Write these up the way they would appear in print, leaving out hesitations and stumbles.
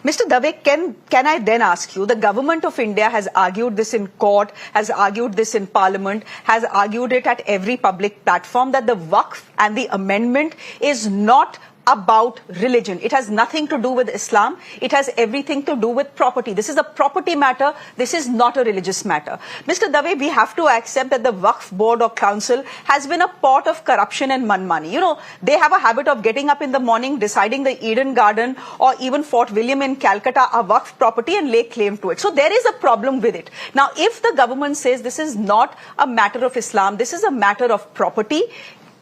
Mr. Dave, can I then ask you, the government of India has argued this in court, has argued this in parliament, has argued it at every public platform, that the Waqf and the amendment is not about religion. It has nothing to do with Islam. It has everything to do with property. This is a property matter. This is not a religious matter. Mr. Dave, we have to accept that the Waqf Board or Council has been a pot of corruption and manmani. You know, they have a habit of getting up in the morning, deciding the Eden Garden or even Fort William in Calcutta are Waqf property and lay claim to it. So there is a problem with it. Now, if the government says this is not a matter of Islam, this is a matter of property,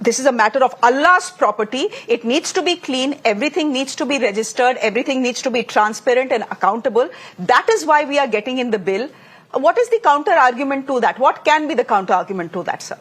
this is a matter of Allah's property. It needs to be clean. Everything needs to be registered. Everything needs to be transparent and accountable. That is why we are getting in the bill. What is the counter argument to that? What can be the counter argument to that, sir?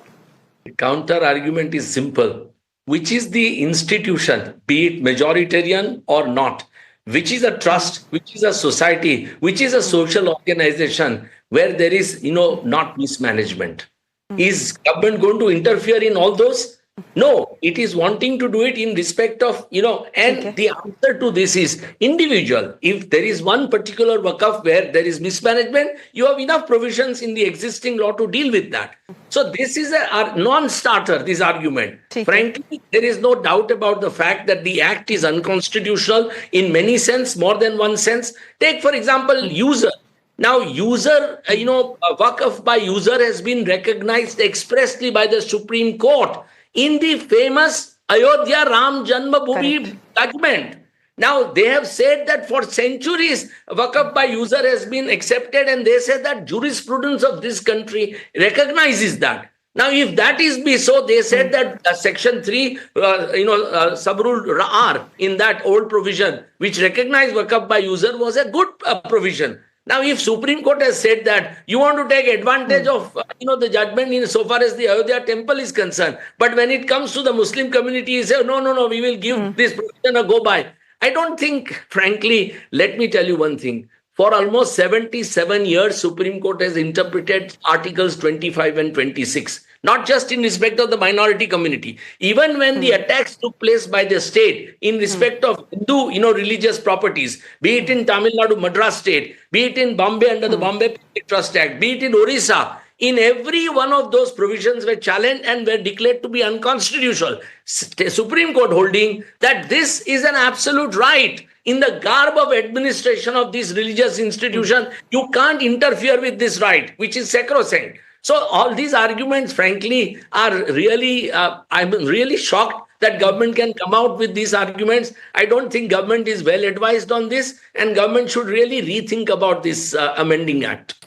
The counter argument is simple. Which is the institution, be it majoritarian or not? Which is a trust? Which is a society? Which is a social organization where there is, not mismanagement? Is government going to interfere in all those? No, it is wanting to do it in respect of, and the answer to this is individual. If there is one particular waqf where there is mismanagement, you have enough provisions in the existing law to deal with that. So this is a non-starter, this argument. Frankly, there is no doubt about the fact that the act is unconstitutional in many sense, more than one sense. Take, for example, user. Now, waqf by user has been recognized expressly by the Supreme Court in the famous Ayodhya Ram Janmabhoomi judgment. Now, they have said that for centuries, waqf by user has been accepted, and they said that jurisprudence of this country recognizes that. Now, if that is be so, they said that Section 3, Subrule R in that old provision, which recognized waqf by user, was a good provision. Now, if Supreme Court has said that you want to take advantage of, the judgment in so far as the Ayodhya temple is concerned, but when it comes to the Muslim community, you say, no, we will give this provision a go by. I don't think, frankly, let me tell you one thing. For almost 77 years, Supreme Court has interpreted Articles 25 and 26, not just in respect of the minority community. Even when the attacks took place by the state in respect of Hindu, religious properties, be it in Tamil Nadu, Madras state, be it in Bombay under the Bombay Public Trust Act, be it in Orissa, in every one of those provisions were challenged and were declared to be unconstitutional. Supreme Court holding that this is an absolute right. In the garb of administration of this religious institution, you can't interfere with this right, which is sacrosanct. So all these arguments, frankly, are really, I'm really shocked that government can come out with these arguments. I don't think government is well advised on this, and government should really rethink about this amending act.